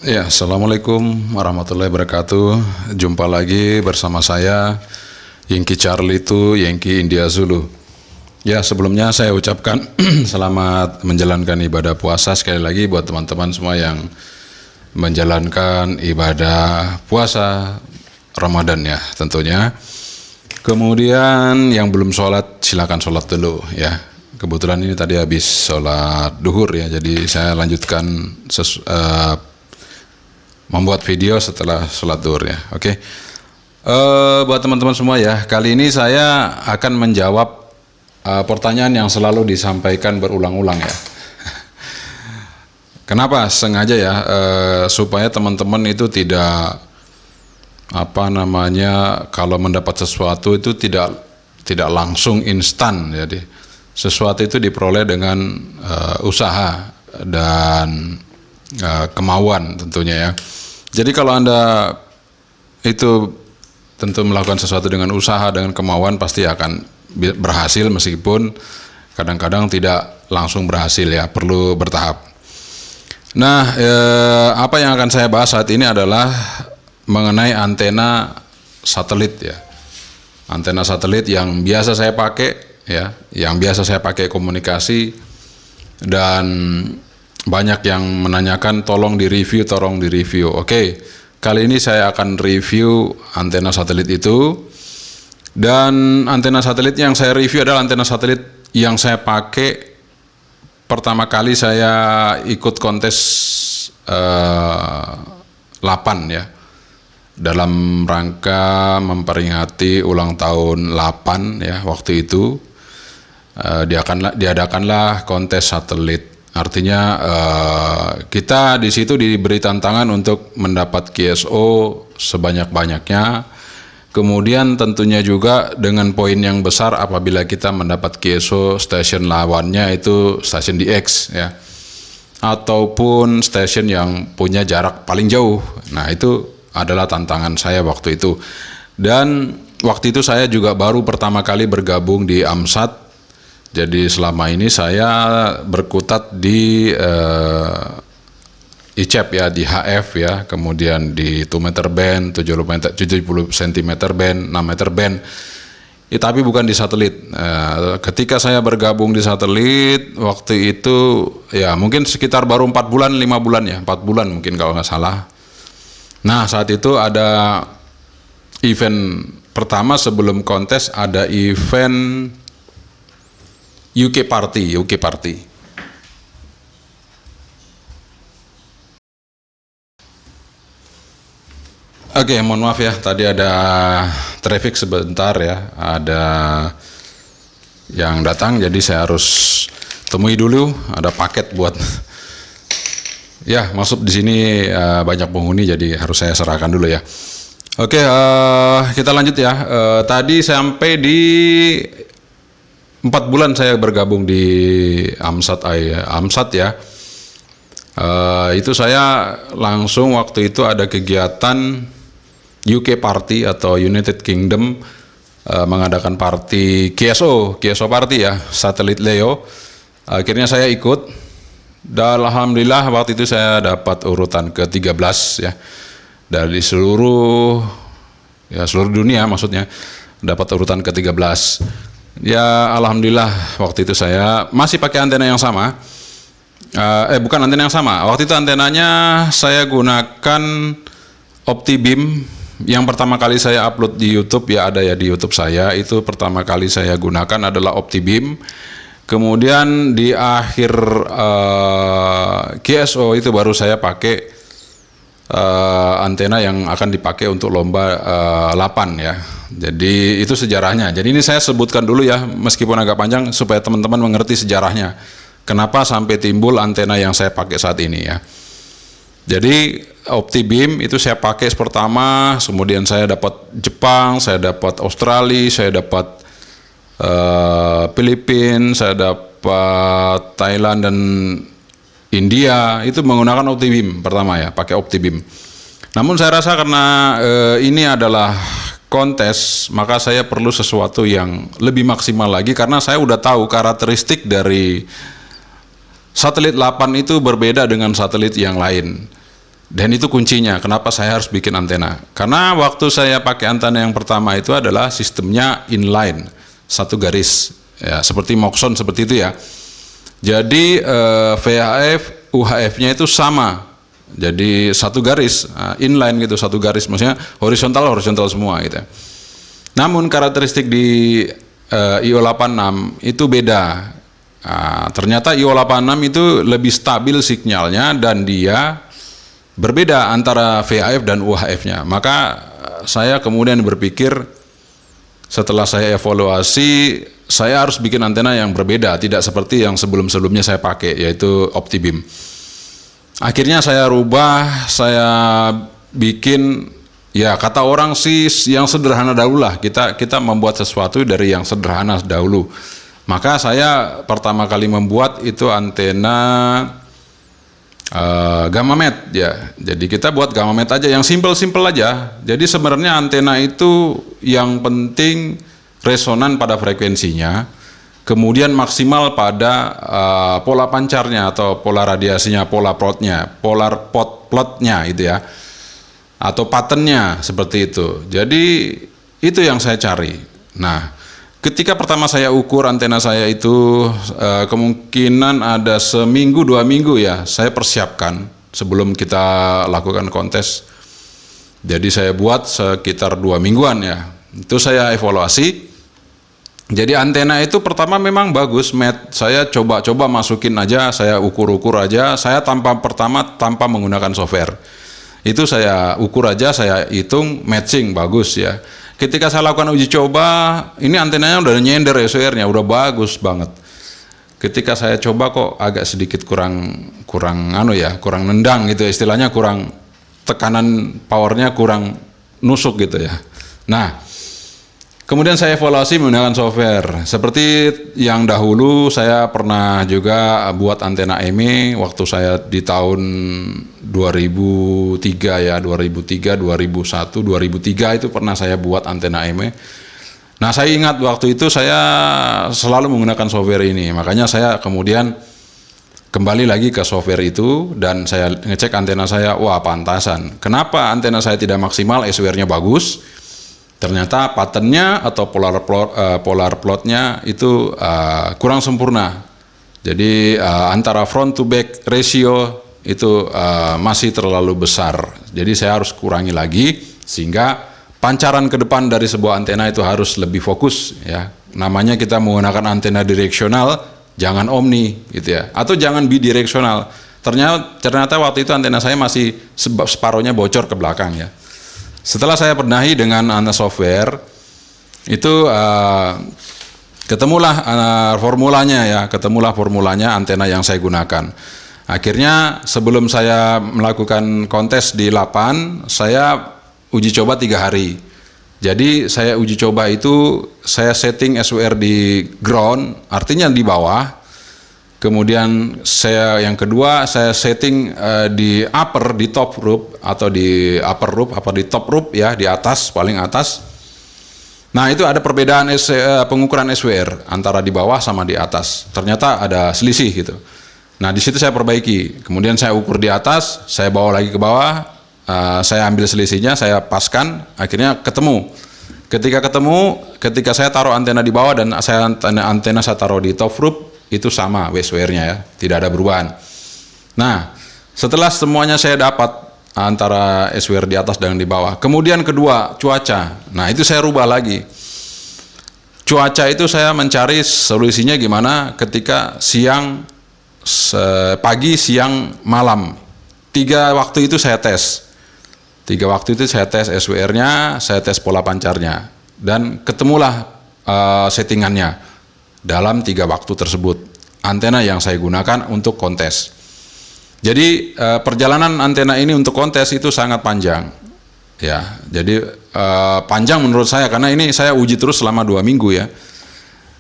Ya, Assalamualaikum warahmatullahi wabarakatuh. Jumpa lagi bersama saya, Yengki Charlie itu Yengki India Zulu. Ya, sebelumnya saya ucapkan selamat menjalankan ibadah puasa sekali lagi buat teman-teman semua yang menjalankan ibadah puasa Ramadan ya tentunya. Kemudian yang belum sholat silakan sholat dulu ya. Kebetulan ini tadi habis sholat duhur ya, jadi saya lanjutkan membuat video setelah sholat duhur ya. Oke. Buat teman-teman semua ya, kali ini saya akan menjawab pertanyaan yang selalu disampaikan berulang-ulang ya. Kenapa? Sengaja ya, supaya teman-teman itu tidak kalau mendapat sesuatu itu tidak langsung instan. Jadi sesuatu itu diperoleh dengan usaha dan kemauan tentunya ya. Jadi kalau Anda itu tentu melakukan sesuatu dengan usaha, dengan kemauan, pasti akan berhasil meskipun kadang-kadang tidak langsung berhasil ya, perlu bertahap. Nah, apa yang akan saya bahas saat ini adalah mengenai antena satelit ya. Antena satelit yang biasa saya pakai ya, yang biasa saya pakai komunikasi, dan banyak yang menanyakan tolong di review. Oke, kali ini saya akan review antena satelit itu. Dan antena satelit yang saya review adalah antena satelit yang saya pakai pertama kali saya ikut kontes 8 ya, dalam rangka memperingati ulang tahun 8 ya. Waktu itu diadakanlah kontes satelit. Artinya kita di situ diberi tantangan untuk mendapat QSO sebanyak-banyaknya. Kemudian tentunya juga dengan poin yang besar apabila kita mendapat QSO stasiun lawannya itu stasiun DX ya, ataupun stasiun yang punya jarak paling jauh. Nah, itu adalah tantangan saya waktu itu. Dan waktu itu saya juga baru pertama kali bergabung di AMSAT. Jadi selama ini saya berkutat di ICEP ya, di HF ya, kemudian di 2 meter band, 70 cm band, 6 meter band. Ya, tapi bukan di satelit. Ketika saya bergabung di satelit waktu itu ya mungkin sekitar baru 4 bulan, 5 bulan ya, 4 bulan mungkin kalau nggak salah. Nah, saat itu ada event pertama sebelum kontes, ada event UK Party. Oke, mohon maaf ya, tadi ada traffic sebentar ya, ada yang datang, jadi saya harus temui dulu, ada paket buat ya masuk di sini, banyak penghuni, jadi harus saya serahkan dulu ya. Oke, kita lanjut ya. Tadi sampai di 4 bulan saya bergabung di AMSAT ya. Itu saya langsung waktu itu ada kegiatan UK Party atau United Kingdom mengadakan party QSO party ya, satelit LEO. Akhirnya saya ikut dan alhamdulillah waktu itu saya dapat urutan ke-13 ya. Dari seluruh dunia maksudnya, dapat urutan ke-13. Ya alhamdulillah waktu itu saya masih pakai antena yang sama. Bukan antena yang sama. Waktu itu antenanya saya gunakan OptiBeam. Yang pertama kali saya upload di YouTube ya, ada ya di YouTube saya. Itu pertama kali saya gunakan adalah OptiBeam. Kemudian di akhir QSO itu baru saya pakai antena yang akan dipakai untuk lomba 8 ya. Jadi itu sejarahnya. Jadi ini saya sebutkan dulu ya, meskipun agak panjang supaya teman-teman mengerti sejarahnya. Kenapa sampai timbul antena yang saya pakai saat ini ya. Jadi OptiBeam itu saya pakai pertama, kemudian saya dapat Jepang, saya dapat Australia, saya dapat Filipina, saya dapat Thailand dan India, itu menggunakan OptiBeam pertama ya, pakai OptiBeam. Namun saya rasa karena ini adalah kontes, maka saya perlu sesuatu yang lebih maksimal lagi, karena saya udah tahu karakteristik dari satelit 8 itu berbeda dengan satelit yang lain. Dan itu kuncinya, kenapa saya harus bikin antena. Karena waktu saya pakai antena yang pertama itu adalah sistemnya inline, satu garis. Ya, seperti Moxon seperti itu ya. Jadi VHF, UHF-nya itu sama. Jadi satu garis, inline gitu, satu garis. Maksudnya horizontal semua gitu. Namun karakteristik di IO86 itu beda. Ternyata IO86 itu lebih stabil sinyalnya dan dia berbeda antara VHF dan UHF-nya. Maka saya kemudian berpikir, setelah saya evaluasi, saya harus bikin antena yang berbeda, tidak seperti yang sebelum-sebelumnya saya pakai, yaitu OptiBeam. Akhirnya saya rubah, saya bikin, ya kata orang sih yang sederhana dahulu lah. Kita membuat sesuatu dari yang sederhana dahulu. Maka saya pertama kali membuat itu antena gamma med ya. Jadi kita buat gamma med aja yang simple aja. Jadi sebenarnya antena itu yang penting resonan pada frekuensinya, kemudian maksimal pada pola pancarnya atau pola radiasinya, polar plotnya itu ya, atau patternnya seperti itu. Jadi itu yang saya cari. Nah, ketika pertama saya ukur antena saya itu kemungkinan ada seminggu 2 minggu ya saya persiapkan sebelum kita lakukan kontes. Jadi saya buat sekitar 2 mingguan ya. Itu saya evaluasi. Jadi antena itu pertama memang bagus, saya coba-coba masukin aja, saya ukur-ukur aja, saya tanpa menggunakan software. Itu saya ukur aja, saya hitung matching bagus ya. Ketika saya lakukan uji coba, ini antenanya udah nyender SWR-nya, udah bagus banget. Ketika saya coba kok agak sedikit kurang nendang gitu, istilahnya kurang tekanan powernya kurang nusuk gitu ya. Nah, kemudian saya evaluasi menggunakan software. Seperti yang dahulu saya pernah juga buat antena EME waktu saya di tahun 2003 ya, 2003, 2001, 2003 itu pernah saya buat antena EME. Nah, saya ingat waktu itu saya selalu menggunakan software ini. Makanya saya kemudian kembali lagi ke software itu dan saya ngecek antena saya, wah pantasan. Kenapa antena saya tidak maksimal, SWR-nya bagus? Ternyata patternnya atau polar plotnya itu kurang sempurna. Jadi antara front to back ratio itu masih terlalu besar. Jadi saya harus kurangi lagi sehingga pancaran ke depan dari sebuah antena itu harus lebih fokus ya. Namanya kita menggunakan antena direksional, jangan omni gitu ya. Atau jangan bidireksional. Ternyata waktu itu antena saya masih separuhnya bocor ke belakang ya. Setelah saya benahi dengan software, itu ketemulah formulanya antena yang saya gunakan. Akhirnya sebelum saya melakukan kontes di LAPAN, saya uji coba 3 hari. Jadi saya uji coba itu, saya setting SWR di ground, artinya di bawah. Kemudian yang kedua saya setting di upper, di top roof atau di upper roof apa di top roof ya, di atas, paling atas. Nah, itu ada perbedaan pengukuran SWR antara di bawah sama di atas. Ternyata ada selisih gitu. Nah, di situ saya perbaiki. Kemudian saya ukur di atas, saya bawa lagi ke bawah, saya ambil selisihnya, saya paskan, akhirnya ketemu. Ketika saya taruh antena di bawah dan antena saya taruh di top roof, itu sama SWR-nya ya, tidak ada perubahan. Nah, setelah semuanya saya dapat antara SWR di atas dan di bawah. Kemudian kedua, cuaca. Nah, itu saya rubah lagi. Cuaca itu saya mencari solusinya gimana ketika pagi, siang, malam. 3 waktu itu saya tes. 3 waktu itu saya tes SWR-nya, saya tes pola pancarnya. Dan ketemulah settingannya. Dalam 3 waktu tersebut, antena yang saya gunakan untuk kontes. Jadi perjalanan antena ini untuk kontes itu sangat panjang, ya. Jadi panjang menurut saya karena ini saya uji terus selama 2 minggu ya.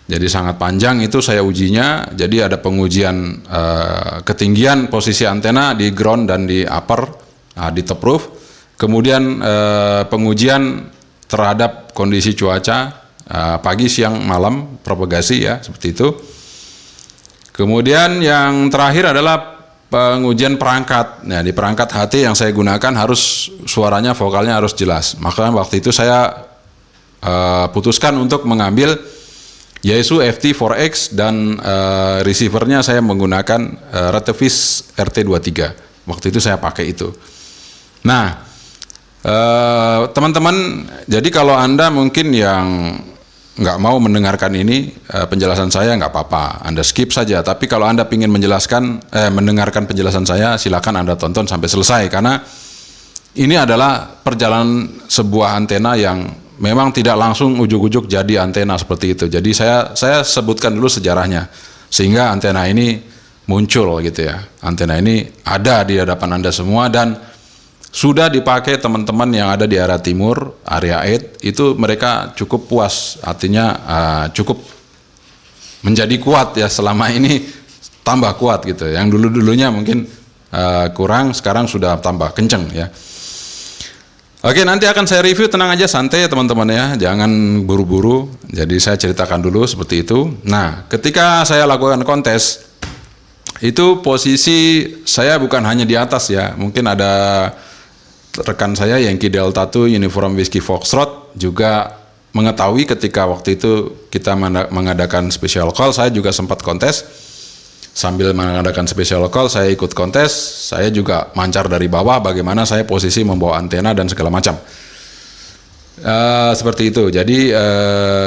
Jadi sangat panjang itu saya ujinya. Jadi ada pengujian ketinggian posisi antena di ground dan di upper, di top roof. Kemudian pengujian terhadap kondisi cuaca. Pagi, siang, malam, propagasi ya, seperti itu. Kemudian yang terakhir adalah pengujian perangkat. Nah, di perangkat HT yang saya gunakan harus suaranya, vokalnya harus jelas. Maka waktu itu saya putuskan untuk mengambil Yaesu FT4X dan receivernya saya menggunakan Retevis RT23. Waktu itu saya pakai itu. Nah, teman-teman, jadi kalau Anda mungkin yang nggak mau mendengarkan ini penjelasan saya, nggak apa-apa, Anda skip saja. Tapi kalau Anda ingin mendengarkan penjelasan saya, silakan Anda tonton sampai selesai, karena ini adalah perjalanan sebuah antena yang memang tidak langsung ujuk-ujuk jadi antena seperti itu. Jadi saya sebutkan dulu sejarahnya sehingga antena ini muncul gitu ya. Antena ini ada di hadapan Anda semua dan sudah dipakai teman-teman yang ada di area timur, area 8, itu mereka cukup puas, artinya cukup menjadi kuat ya, selama ini tambah kuat gitu. Yang dulu-dulunya mungkin kurang, sekarang sudah tambah kenceng ya. Oke, nanti akan saya review, tenang aja, santai ya teman-teman ya, jangan buru-buru. Jadi saya ceritakan dulu seperti itu. Nah, ketika saya lakukan kontes, itu posisi saya bukan hanya di atas ya, mungkin ada rekan saya Yankee Delta 2 Uniform Whiskey Foxtrot juga mengetahui ketika waktu itu kita mengadakan special call. Saya juga sempat kontes. Sambil mengadakan special call, saya ikut kontes. Saya juga mancar dari bawah bagaimana saya posisi membawa antena dan segala macam. Seperti itu. Jadi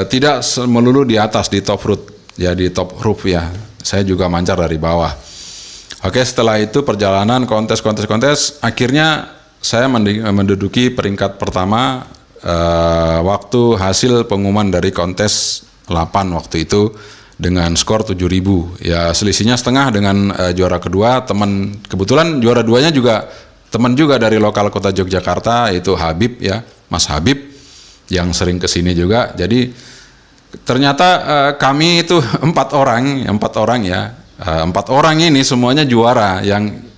tidak melulu di atas, di top roof ya, di top roof ya. Saya juga mancar dari bawah. Oke, setelah itu perjalanan kontes, akhirnya saya menduduki peringkat pertama waktu hasil pengumuman dari kontes 8 waktu itu dengan skor 7.000. Ya, selisihnya setengah dengan juara kedua. Kebetulan juara duanya juga teman juga dari lokal kota Yogyakarta, yaitu Habib ya, Mas Habib yang sering kesini juga. Jadi ternyata kami itu 4 orang ya. 4 orang ini semuanya juara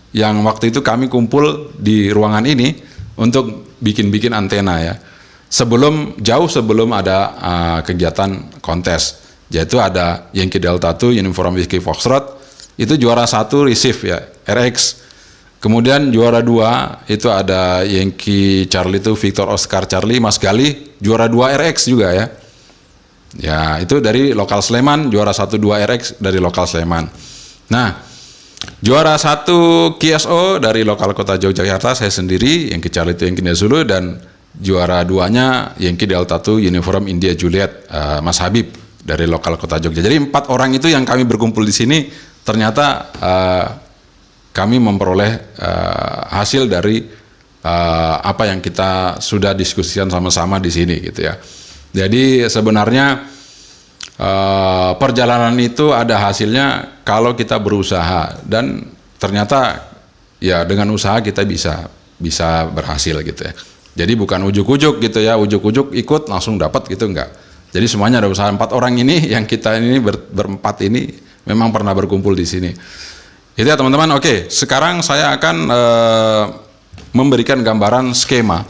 yang waktu itu kami kumpul di ruangan ini untuk bikin antena ya. Jauh sebelum ada kegiatan kontes, yaitu ada Yankee Delta 2 Uniform Whiskey Foxtrot, itu juara 1 receive ya, RX. Kemudian juara 2 itu ada Yankee Charlie 2 Victor Oscar Charlie Mas Gali, juara 2 RX juga ya. Ya, itu dari lokal Sleman, juara 1 2 RX dari lokal Sleman. Nah, juara 1 KSO dari lokal kota Yogyakarta saya sendiri, Yankee Charlie 2 Yankee Zulu, dan juara 2-nya Yankee Delta 2 Uniform India Juliet Mas Habib dari lokal kota Jogja. Jadi 4 orang itu yang kami berkumpul di sini, ternyata kami memperoleh hasil dari apa yang kita sudah diskusikan sama-sama di sini gitu ya. Jadi sebenarnya perjalanan itu ada hasilnya kalau kita berusaha, dan ternyata ya dengan usaha kita bisa berhasil gitu ya. Jadi bukan ujuk-ujuk gitu ya, ujuk-ujuk ikut langsung dapat gitu, enggak. Jadi semuanya ada usaha. 4 orang ini yang kita ini berempat ini memang pernah berkumpul di sini. Itu ya teman-teman. Oke, sekarang saya akan memberikan gambaran skema.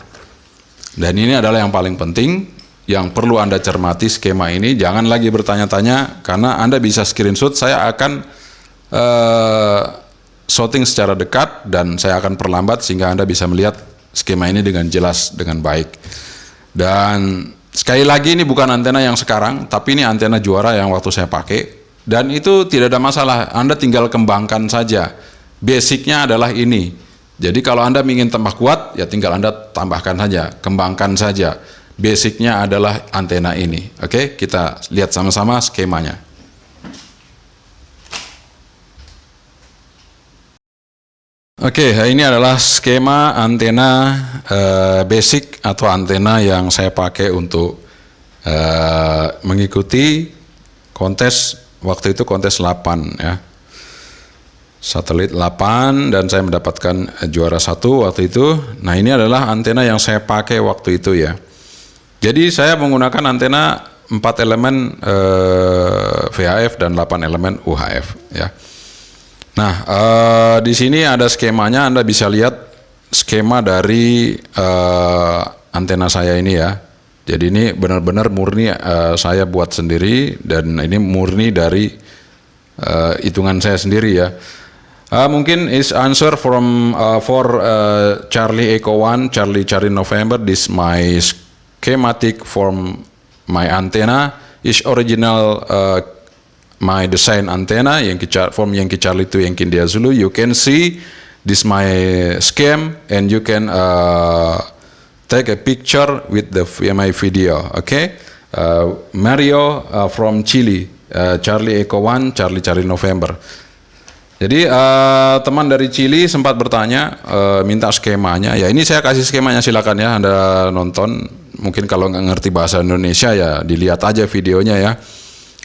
Dan ini adalah yang paling penting, yang perlu Anda cermati skema ini. Jangan lagi bertanya-tanya, karena Anda bisa screenshot. Saya akan shooting secara dekat dan saya akan perlambat sehingga Anda bisa melihat skema ini dengan jelas, dengan baik. Dan sekali lagi, ini bukan antena yang sekarang, tapi ini antena juara yang waktu saya pakai. Dan itu tidak ada masalah, Anda tinggal kembangkan saja. Basicnya adalah ini. Jadi kalau Anda ingin tambah kuat, ya tinggal Anda tambahkan saja, kembangkan saja. Basicnya adalah antena ini. Oke, kita lihat sama-sama skemanya. Oke, ini adalah skema antena basic atau antena yang saya pakai untuk mengikuti kontes, waktu itu kontes 8 ya. Satelit 8, dan saya mendapatkan juara 1 waktu itu. Nah, ini adalah antena yang saya pakai waktu itu ya. Jadi saya menggunakan antena 4 elemen VHF dan 8 elemen UHF ya. Nah, di sini ada skemanya, Anda bisa lihat skema dari antena saya ini ya. Jadi ini benar-benar murni saya buat sendiri, dan ini murni dari hitungan saya sendiri ya. Mungkin is answer from for Charlie Echo 1, Charlie November. This my schematic from my antenna is original my design antenna from Yankee Charlie to Yankee India Zulu. You can see this my scheme and you can take a picture with my video. Okay, Mario from Chile, Charlie Echo 1, Charlie November. Jadi teman dari Chili sempat bertanya, minta skemanya. Ya ini saya kasih skemanya, silakan ya Anda nonton. Mungkin kalau nggak ngerti bahasa Indonesia ya dilihat aja videonya ya.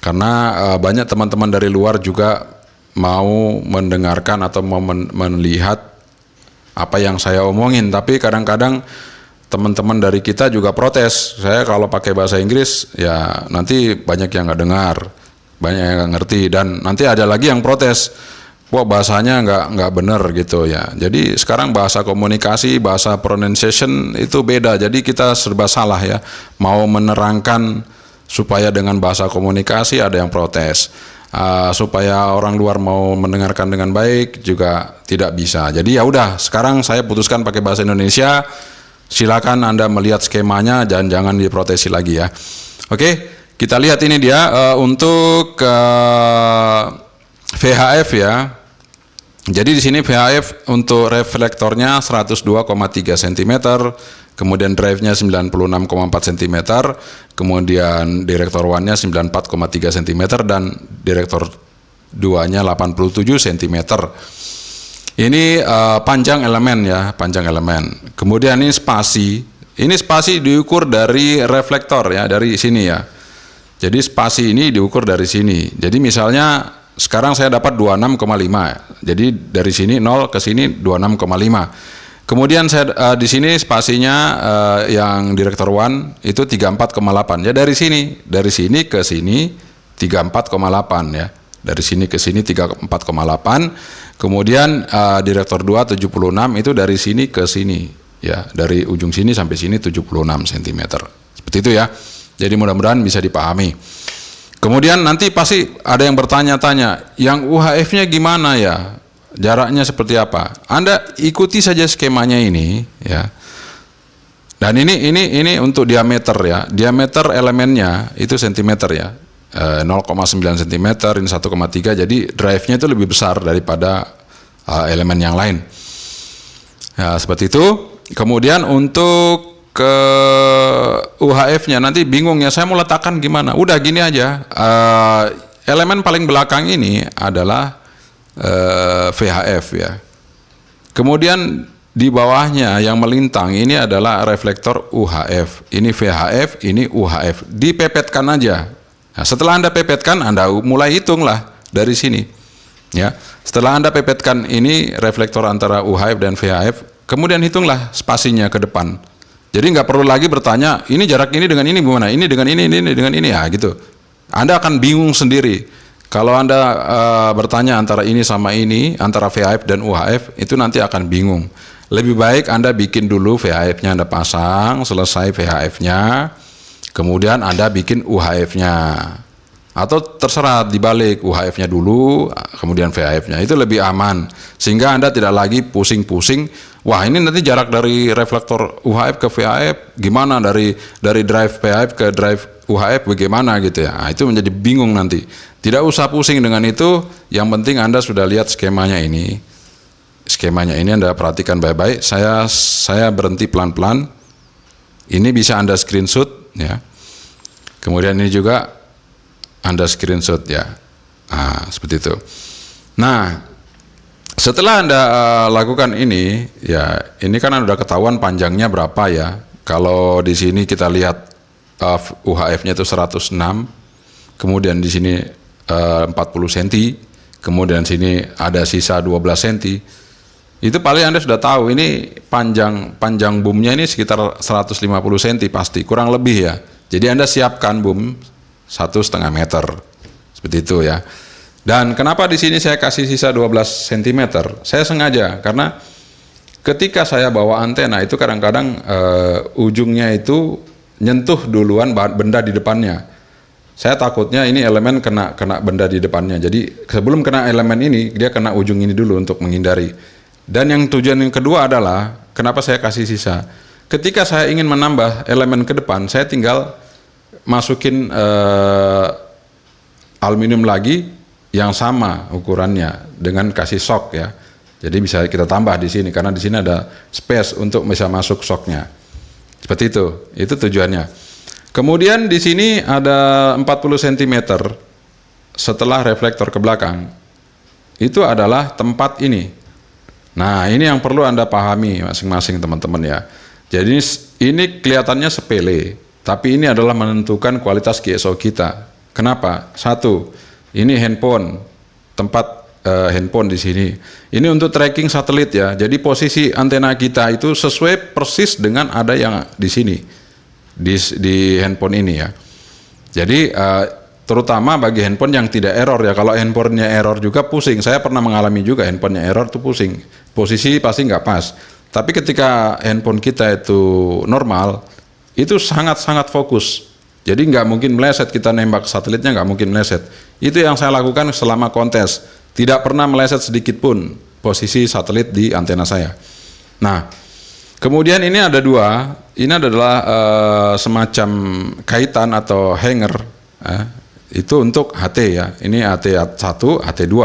Karena banyak teman-teman dari luar juga mau mendengarkan atau mau melihat apa yang saya omongin. Tapi kadang-kadang teman-teman dari kita juga protes. Saya kalau pakai bahasa Inggris ya nanti banyak yang nggak dengar, banyak yang nggak ngerti, dan nanti ada lagi yang protes. Wah bahasanya nggak benar gitu ya. Jadi sekarang bahasa komunikasi, bahasa pronunciation itu beda. Jadi kita serba salah ya. Mau menerangkan supaya dengan bahasa komunikasi ada yang protes. Supaya orang luar mau mendengarkan dengan baik juga tidak bisa. Jadi ya udah. Sekarang saya putuskan pakai bahasa Indonesia. Silakan Anda melihat skemanya dan jangan diprotesi lagi ya. Oke, kita lihat ini dia untuk VHF ya. Jadi di sini VHF untuk reflektornya 102,3 cm, kemudian drive-nya 96,4 cm, kemudian direktor 1-nya 94,3 cm dan direktor 2-nya 87 cm. Ini panjang elemen ya, panjang elemen. Kemudian ini spasi. Ini spasi diukur dari reflektor ya, dari sini ya. Jadi spasi ini diukur dari sini. Jadi misalnya sekarang saya dapat 26,5. Jadi dari sini 0 ke sini 26,5. Kemudian saya di sini spasinya yang direktor 1 itu 34,8. Ya dari sini ke sini 34,8 ya. Dari sini ke sini 34,8. Kemudian direktor 2 76 itu dari sini ke sini ya. Dari ujung sini sampai sini 76 cm. Seperti itu ya. Jadi mudah-mudahan bisa dipahami. Kemudian nanti pasti ada yang bertanya-tanya, yang UHF-nya gimana ya? Jaraknya seperti apa? Anda ikuti saja skemanya ini ya. Dan ini untuk diameter ya. Diameter elemennya itu sentimeter ya. 0,9 cm, ini 1,3. Jadi drive-nya itu lebih besar daripada elemen yang lain. Ya, seperti itu. Kemudian untuk ke UHF-nya nanti bingung ya, saya mau letakkan gimana? Udah gini aja, elemen paling belakang ini adalah VHF ya. Kemudian di bawahnya yang melintang ini adalah reflektor UHF. Ini VHF, ini UHF. Dipepetkan aja. Nah, setelah Anda pepetkan, Anda mulai hitunglah dari sini. Ya, setelah Anda pepetkan ini reflektor antara UHF dan VHF, kemudian hitunglah spasinya ke depan. Jadi nggak perlu lagi bertanya, ini jarak ini dengan ini gimana, ini dengan ini dengan ini ya gitu. Anda akan bingung sendiri. Kalau Anda bertanya antara ini sama ini, antara VHF dan UHF, itu nanti akan bingung. Lebih baik Anda bikin dulu VHF-nya, Anda pasang, selesai VHF-nya, kemudian Anda bikin UHF-nya. Atau terserah dibalik, UHF-nya dulu, kemudian VHF-nya. Itu lebih aman, sehingga Anda tidak lagi pusing-pusing. Wah ini nanti jarak dari reflektor UHF ke VHF gimana, dari drive VHF ke drive UHF bagaimana gitu ya. Nah, itu menjadi bingung nanti. Tidak usah pusing dengan itu, yang penting Anda sudah lihat skemanya ini. Skemanya ini Anda perhatikan baik-baik. Saya berhenti pelan-pelan. Ini bisa Anda screenshot ya. Kemudian ini juga Anda screenshot ya. Nah, seperti itu. Nah, setelah Anda lakukan ini, ya ini kan udah ketahuan panjangnya berapa ya. Kalau di sini kita lihat UHF-nya itu 106, kemudian di sini 40 cm, kemudian sini ada sisa 12 cm. Itu paling Anda sudah tahu ini panjang boomnya ini sekitar 150 cm pasti, kurang lebih ya. Jadi Anda siapkan boom 1,5 meter, seperti itu ya. Dan kenapa di sini saya kasih sisa 12 cm? Saya sengaja karena ketika saya bawa antena itu kadang-kadang ujungnya itu nyentuh duluan benda di depannya. Saya takutnya ini elemen kena benda di depannya. Jadi sebelum kena elemen ini, dia kena ujung ini dulu untuk menghindari. Dan yang tujuan yang kedua adalah, kenapa saya kasih sisa? Ketika saya ingin menambah elemen ke depan, saya tinggal masukin aluminium lagi yang sama ukurannya dengan kasih shock ya. Jadi bisa kita tambah di sini karena di sini ada space untuk bisa masuk shocknya. Seperti itu tujuannya. Kemudian di sini ada 40 cm setelah reflektor ke belakang. Itu adalah tempat ini. Nah, ini yang perlu Anda pahami masing-masing teman-teman ya. Jadi ini kelihatannya sepele, tapi ini adalah menentukan kualitas QSO kita. Kenapa? Satu, ini handphone, tempat handphone di sini. Ini untuk tracking satelit ya. Jadi posisi antena kita itu sesuai persis dengan ada yang di sini. Di handphone ini ya. Jadi terutama bagi handphone yang tidak error ya. Kalau handphonenya error juga pusing. Saya pernah mengalami juga handphonenya error tuh pusing. Posisi pasti nggak pas. Tapi ketika handphone kita itu normal, itu sangat-sangat fokus. Jadi nggak mungkin meleset, kita nembak satelitnya nggak mungkin meleset. Itu yang saya lakukan selama kontes. Tidak pernah meleset sedikit pun posisi satelit di antena saya. Nah, kemudian ini ada dua. Ini adalah semacam kaitan atau hanger. Itu untuk HT ya. Ini HT1, HT2.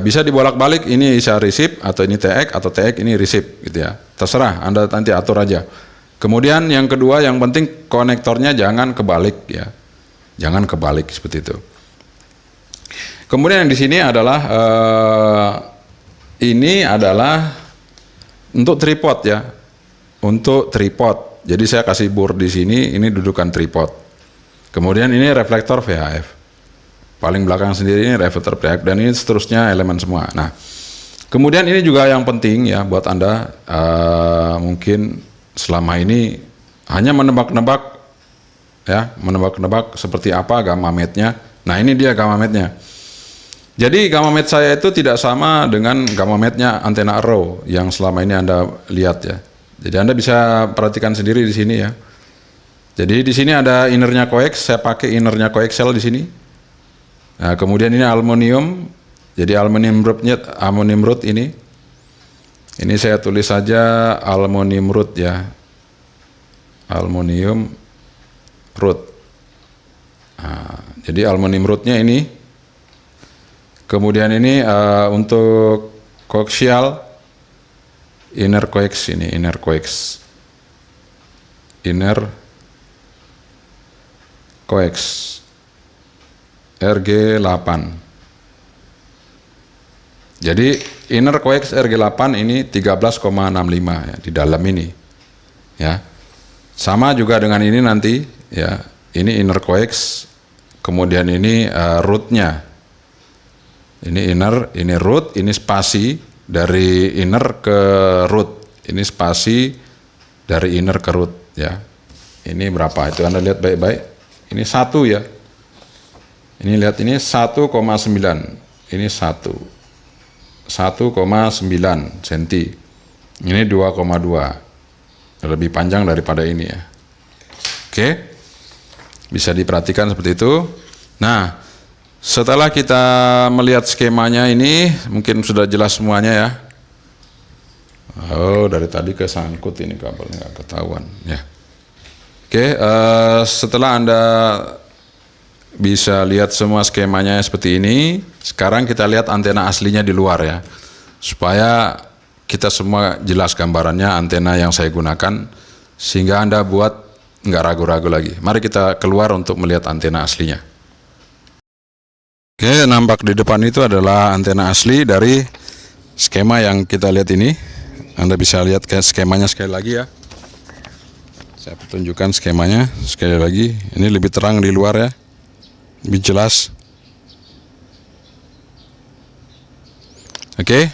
Bisa dibolak-balik, ini bisa receive atau ini TX atau TX ini receive gitu ya. Terserah, Anda nanti atur aja. Kemudian yang kedua yang penting konektornya jangan kebalik ya. Jangan kebalik seperti itu. Kemudian yang di sini adalah ini adalah untuk tripod ya. Untuk tripod. Jadi saya kasih bor di sini, ini dudukan tripod. Kemudian ini reflektor VHF. Paling belakang sendiri ini reflektor VHF dan ini seterusnya elemen semua. Nah, kemudian ini juga yang penting ya buat Anda mungkin selama ini hanya menebak-nebak ya, menebak-nebak seperti apa gamma matnya. Nah, ini dia gamma matnya. Jadi gamma mat saya itu tidak sama dengan gamma matnya antena arrow yang selama ini Anda lihat ya. Jadi Anda bisa perhatikan sendiri di sini ya. Jadi di sini ada innernya coax, saya pakai innernya coaxial di sini. Nah, kemudian ini aluminium. Jadi aluminium root ini. Ini saya tulis saja aluminium root ya. Aluminium root. Nah, jadi aluminium rootnya ini. Kemudian ini untuk coaxial inner coax ini, inner coax RG8. Jadi inner coax RG8 ini 13,65 ya di dalam ini ya. Sama juga dengan ini nanti ya. Ini inner coax, kemudian ini rootnya. Ini inner, ini root, ini spasi dari inner ke root. Ini spasi dari inner ke root ya. Ini berapa? Itu Anda lihat baik-baik. Ini 1 ya. Ini lihat ini 1,9. Ini 1. 1,9 cm. Ini 2,2. Lebih panjang daripada ini ya. Oke. Bisa diperhatikan seperti itu. Nah, setelah kita melihat skemanya ini, mungkin sudah jelas semuanya ya. Oh, dari tadi kesangkut ini kabelnya nggak ketahuan ya. Oke, setelah Anda bisa lihat semua skemanya seperti ini, sekarang kita lihat antena aslinya di luar ya. Supaya kita semua jelas gambarannya antena yang saya gunakan, sehingga Anda buat nggak ragu-ragu lagi. Mari kita keluar untuk melihat antena aslinya. Oke, nampak di depan itu adalah antena asli dari skema yang kita lihat ini. Anda bisa lihat ke skemanya sekali lagi ya. Saya tunjukkan skemanya sekali lagi. Ini lebih terang di luar ya, lebih jelas. Oke,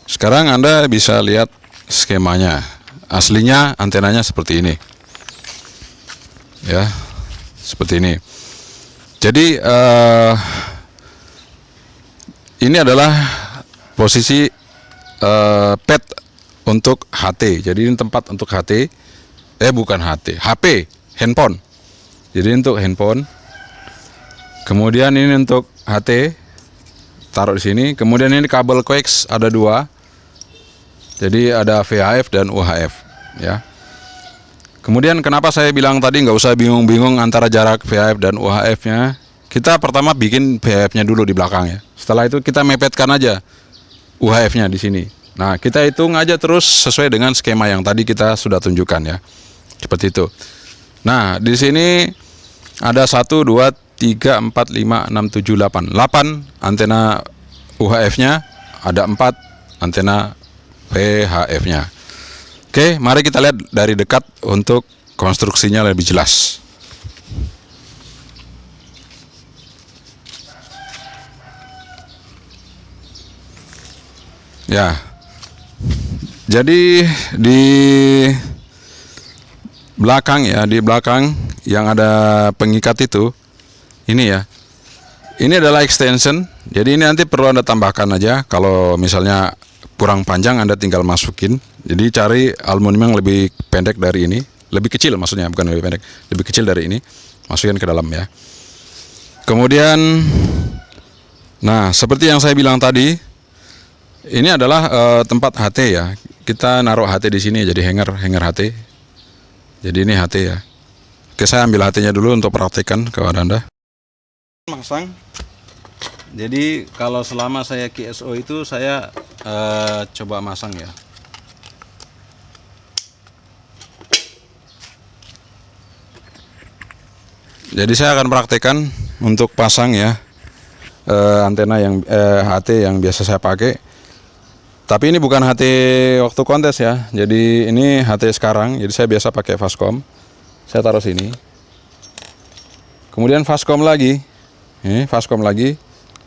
sekarang Anda bisa lihat skemanya. Aslinya antenanya seperti ini. Ya, seperti ini. Jadi ini adalah posisi pad untuk HT. Jadi ini tempat untuk HT. Bukan HT, HP, handphone. Jadi untuk handphone. Kemudian ini untuk HT, taruh di sini. Kemudian ini kabel coax ada 2. Jadi ada VHF dan UHF ya. Kemudian kenapa saya bilang tadi nggak usah bingung-bingung antara jarak VHF dan UHF-nya. Kita pertama bikin VHF-nya dulu di belakang ya. Setelah itu kita mepetkan aja UHF-nya di sini. Nah, kita hitung aja terus sesuai dengan skema yang tadi kita sudah tunjukkan ya. Seperti itu. Nah, di sini ada 1, 2, 3, 4, 5, 6, 7, 8. 8 antena UHF-nya, ada 4 antena VHF-nya. Oke, mari kita lihat dari dekat untuk konstruksinya lebih jelas. Ya, jadi di belakang ya, di belakang yang ada pengikat itu, ini ya, ini adalah extension. Jadi ini nanti perlu Anda tambahkan aja. Kalau misalnya kurang panjang, Anda tinggal masukin. Jadi cari aluminium yang lebih pendek dari ini, lebih kecil maksudnya, bukan lebih pendek, lebih kecil dari ini, masukin ke dalam ya. Kemudian, nah seperti yang saya bilang tadi, ini adalah tempat HT ya. Kita naruh HT di sini, jadi hanger HT. Jadi ini HT ya. Oke, saya ambil HT-nya dulu untuk praktekkan kepada Anda. Masang. Jadi kalau selama saya QSO itu saya coba masang ya. Jadi saya akan praktekkan untuk pasang ya antena yang HT yang biasa saya pakai. Tapi ini bukan HT waktu kontes ya. Jadi ini HT sekarang. Jadi saya biasa pakai Fastcom. Saya taruh sini. Kemudian Fastcom lagi. Ini Fastcom lagi.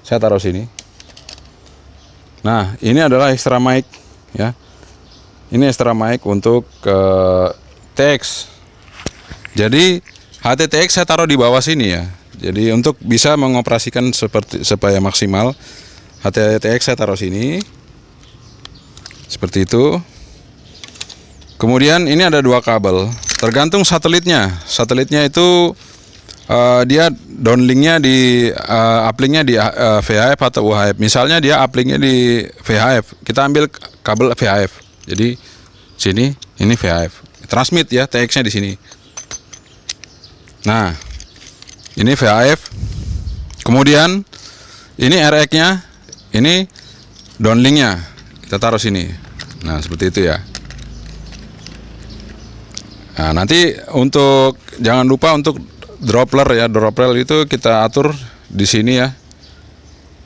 Saya taruh sini. Nah, ini adalah extra mic ya. Ini extra mic untuk TX. Jadi HT-TX saya taruh di bawah sini ya. Jadi untuk bisa mengoperasikan supaya maksimal, HT-TX saya taruh sini. Seperti itu. Kemudian ini ada 2 kabel. Tergantung satelitnya. Satelitnya itu dia downlinknya di uplinknya di VHF atau UHF. Misalnya dia uplinknya di VHF, kita ambil kabel VHF. Jadi sini ini VHF. Transmit ya, TX-nya di sini. Nah, ini VHF. Kemudian ini RX-nya, ini downlinknya. Kita taruh sini. Nah, seperti itu ya. Nah, nanti untuk jangan lupa untuk Doppler ya, Doppler itu kita atur di sini ya.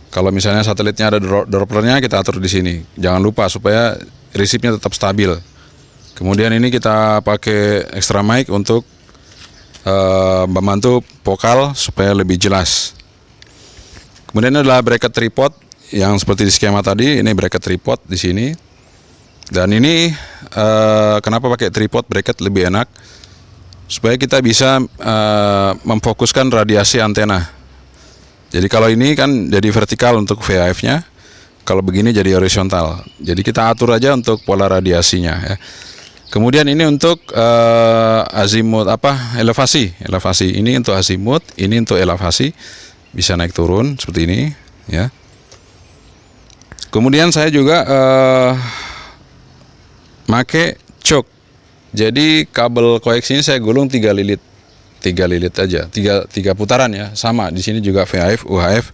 Kalau misalnya satelitnya ada Dopplernya, kita atur di sini. Jangan lupa supaya resipnya tetap stabil. Kemudian ini kita pakai extra mic untuk membantu vokal supaya lebih jelas. Kemudian ini adalah bracket tripod yang seperti di skema tadi. Ini bracket tripod di sini. Dan ini kenapa pakai tripod bracket lebih enak? Supaya kita bisa memfokuskan radiasi antena. Jadi kalau ini kan jadi vertikal untuk VHF-nya, kalau begini jadi horizontal. Jadi kita atur aja untuk pola radiasinya ya. Kemudian ini untuk azimut elevasi. Ini untuk azimut, ini untuk elevasi, bisa naik turun seperti ini ya. Kemudian saya juga make choke. Jadi kabel koax ini saya gulung 3 lilit. 3 lilit aja, 3 putaran ya. Sama di sini juga VHF, UHF.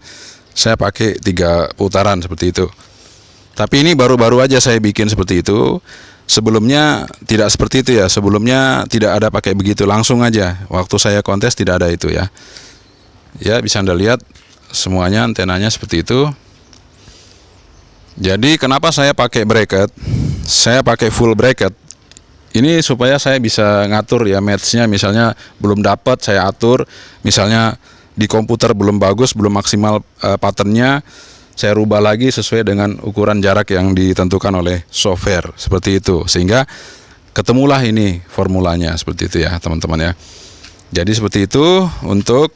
Saya pakai 3 putaran seperti itu. Tapi ini baru-baru aja saya bikin seperti itu. Sebelumnya tidak seperti itu ya. Sebelumnya tidak ada pakai begitu, langsung aja. Waktu saya kontes tidak ada itu ya. Ya, bisa Anda lihat semuanya antenanya seperti itu. Jadi kenapa saya pakai bracket? Saya pakai full bracket. Ini supaya saya bisa ngatur ya matchnya, misalnya belum dapat saya atur, misalnya di komputer belum bagus, belum maksimal patternnya, saya rubah lagi sesuai dengan ukuran jarak yang ditentukan oleh software, seperti itu. Sehingga ketemulah ini formulanya, seperti itu ya teman-teman ya. Jadi seperti itu untuk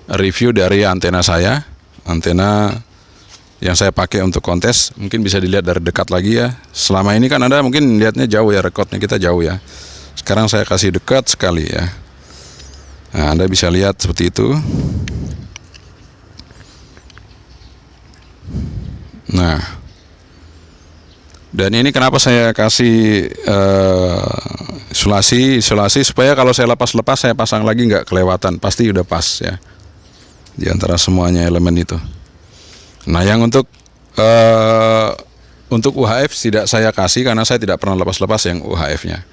review dari antena saya, antena yang saya pakai untuk kontes. Mungkin bisa dilihat dari dekat lagi ya. Selama ini kan Anda mungkin lihatnya jauh ya, rekodnya kita jauh ya. Sekarang saya kasih dekat sekali ya. Nah, Anda bisa lihat seperti itu. Nah, dan ini kenapa saya kasih isolasi supaya kalau saya lepas saya pasang lagi nggak kelewatan, pasti udah pas ya di antara semuanya elemen itu. Nah, yang untuk UHF tidak saya kasih karena saya tidak pernah lepas-lepas yang UHF-nya,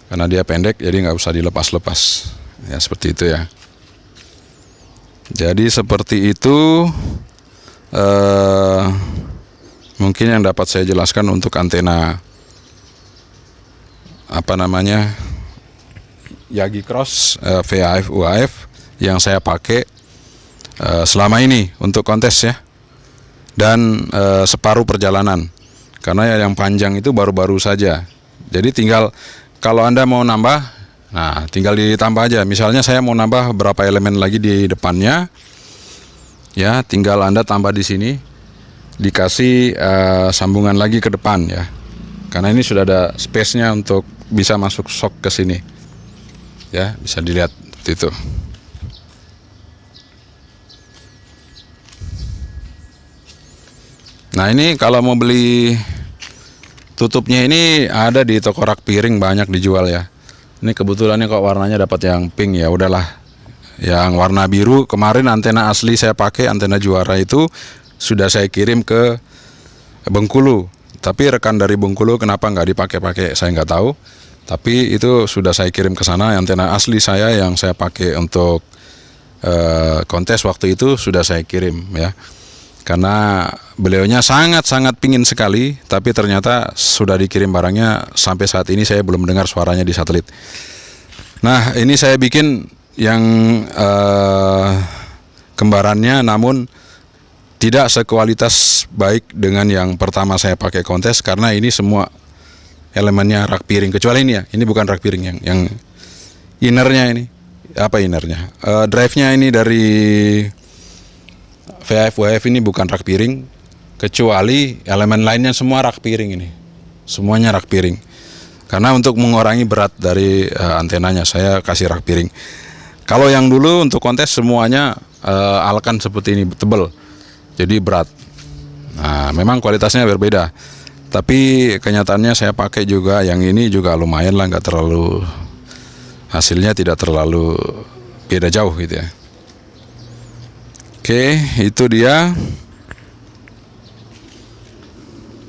karena dia pendek jadi nggak usah dilepas-lepas ya, seperti itu ya. Jadi seperti itu mungkin yang dapat saya jelaskan untuk antena Yagi Cross VHF UHF yang saya pakai selama ini untuk kontes ya, dan separuh perjalanan, karena yang panjang itu baru-baru saja. Jadi tinggal kalau Anda mau nambah, nah tinggal ditambah aja. Misalnya saya mau nambah berapa elemen lagi di depannya, ya tinggal Anda tambah di sini, dikasih sambungan lagi ke depan ya, karena ini sudah ada space-nya untuk bisa masuk shock ke sini ya, bisa dilihat seperti itu. Nah, ini kalau mau beli tutupnya ini ada di toko rak piring, banyak dijual ya. Ini kebetulannya kok warnanya dapat yang pink, ya udahlah. Yang warna biru kemarin antena asli saya pakai, antena juara itu sudah saya kirim ke Bengkulu. Tapi rekan dari Bengkulu kenapa nggak dipakai-pakai saya nggak tahu. Tapi itu sudah saya kirim ke sana, antena asli saya yang saya pakai untuk kontes waktu itu sudah saya kirim ya. Karena beliaunya sangat-sangat pingin sekali, tapi ternyata sudah dikirim barangnya, sampai saat ini saya belum dengar suaranya di satelit. Nah, ini saya bikin yang kembarannya, namun tidak sekualitas baik dengan yang pertama saya pakai kontes, karena ini semua elemennya rak piring, kecuali ini ya, ini bukan rak piring, yang innernya ini, innernya, drive-nya ini dari VHF UHF ini bukan rak piring, kecuali elemen lainnya semua rak piring ini, semuanya rak piring. Karena untuk mengurangi berat dari antenanya saya kasih rak piring. Kalau yang dulu untuk kontes semuanya alkan seperti ini, tebal, jadi berat. Nah, memang kualitasnya berbeda. Tapi kenyataannya saya pakai juga yang ini juga lumayan lah, nggak terlalu, hasilnya tidak terlalu beda jauh gitu ya. Oke, itu dia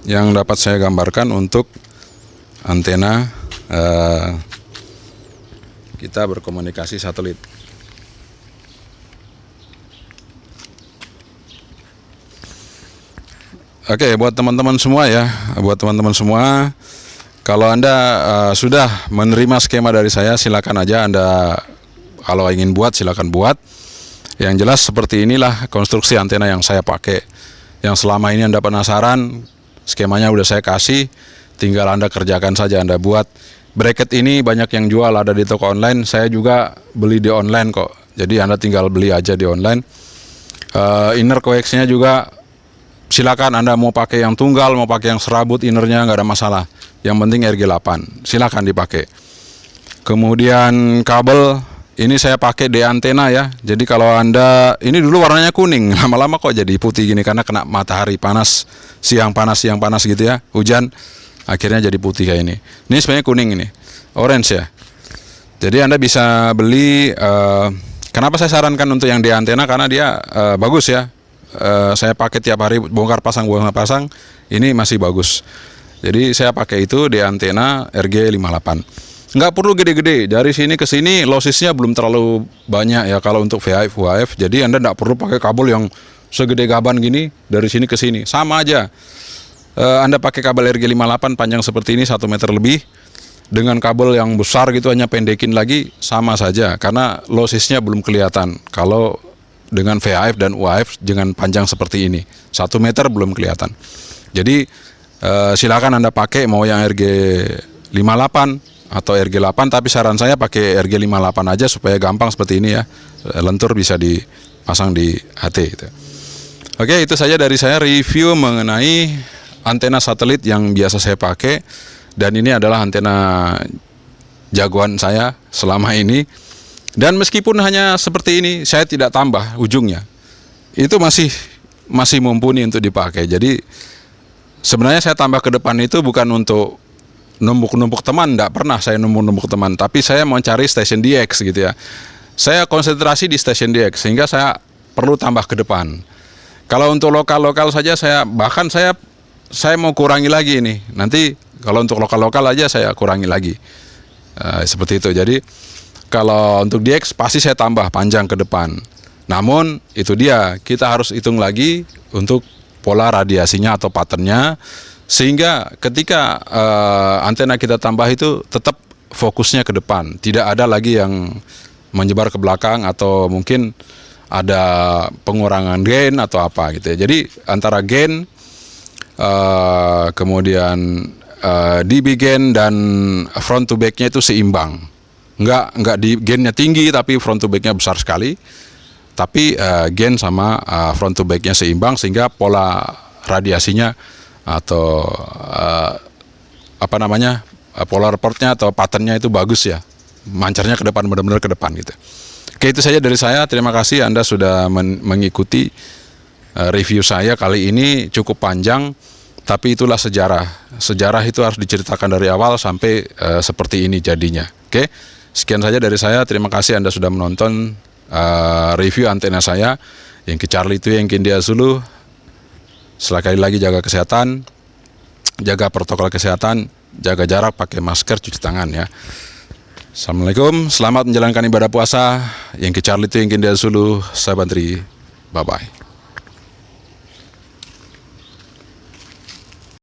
yang dapat saya gambarkan untuk antena kita berkomunikasi satelit. Oke, buat teman-teman semua ya, kalau Anda sudah menerima skema dari saya, silakan aja Anda, kalau ingin buat silakan buat. Yang jelas seperti inilah konstruksi antena yang saya pakai. Yang selama ini Anda penasaran, skemanya udah saya kasih, tinggal Anda kerjakan saja, Anda buat. Bracket ini banyak yang jual, ada di toko online, saya juga beli di online kok. Jadi Anda tinggal beli aja di online. Inner coax-nya juga silakan, Anda mau pakai yang tunggal, mau pakai yang serabut, innernya nggak ada masalah. Yang penting RG8, silakan dipakai. Kemudian kabel, ini saya pakai D antena ya. Jadi kalau Anda, ini dulu warnanya kuning, lama-lama kok jadi putih gini karena kena matahari panas, siang panas gitu ya, hujan, akhirnya jadi putih kayak ini. Ini sebenarnya kuning, ini orange ya. Jadi Anda bisa beli. Kenapa saya sarankan untuk yang D antena? Karena dia bagus ya. Saya pakai tiap hari, bongkar pasang, ini masih bagus. Jadi saya pakai itu D antena RG58. Nggak perlu gede-gede, dari sini ke sini lossesnya belum terlalu banyak ya kalau untuk VHF UHF. Jadi Anda nggak perlu pakai kabel yang segede gaban gini dari sini ke sini, sama aja. Anda pakai kabel RG58 panjang seperti ini 1 meter lebih, dengan kabel yang besar gitu hanya pendekin lagi, sama saja, karena lossesnya belum kelihatan. Kalau dengan VHF dan UHF dengan panjang seperti ini 1 meter belum kelihatan. Jadi silakan Anda pakai mau yang RG58 atau RG8, tapi saran saya pakai RG58 aja supaya gampang seperti ini ya, lentur bisa dipasang di HT gitu. Oke, itu saja dari saya review mengenai antena satelit yang biasa saya pakai, dan ini adalah antena jagoan saya selama ini. Dan meskipun hanya seperti ini, saya tidak tambah ujungnya, itu masih masih mumpuni untuk dipakai. Jadi sebenarnya saya tambah ke depan itu bukan untuk numpuk-numpuk teman, enggak pernah saya numpuk-numpuk teman, tapi saya mau cari Station DX gitu ya. Saya konsentrasi di Station DX sehingga saya perlu tambah ke depan. Kalau untuk lokal-lokal saja saya mau kurangi lagi ini. Nanti kalau untuk lokal-lokal aja saya kurangi lagi. Seperti itu. Jadi kalau untuk DX pasti saya tambah panjang ke depan. Namun itu dia, kita harus hitung lagi untuk pola radiasinya atau patternnya, sehingga ketika antena kita tambah itu tetap fokusnya ke depan, tidak ada lagi yang menyebar ke belakang atau mungkin ada pengurangan gain atau apa gitu ya. Jadi antara gain kemudian dB gain dan front to back-nya itu seimbang. Enggak di gain-nya tinggi tapi front to back-nya besar sekali. Tapi gain sama front to back-nya seimbang sehingga pola radiasinya atau pola reportnya atau patternnya itu bagus ya, mancarnya ke depan, benar-benar ke depan gitu. Oke, itu saja dari saya. Terima kasih Anda sudah mengikuti review saya kali ini. Cukup panjang, tapi itulah sejarah. Sejarah itu harus diceritakan dari awal sampai seperti ini jadinya. Oke, sekian saja dari saya. Terima kasih Anda sudah menonton review antena saya. Yang ke Charlie itu yang India Zulu. Sekali lagi jaga kesehatan, jaga protokol kesehatan, jaga jarak, pakai masker, cuci tangan ya. Assalamualaikum, selamat menjalankan ibadah puasa. Yang ke Charlie itu yang India Zulu, saya Bantri, bye-bye.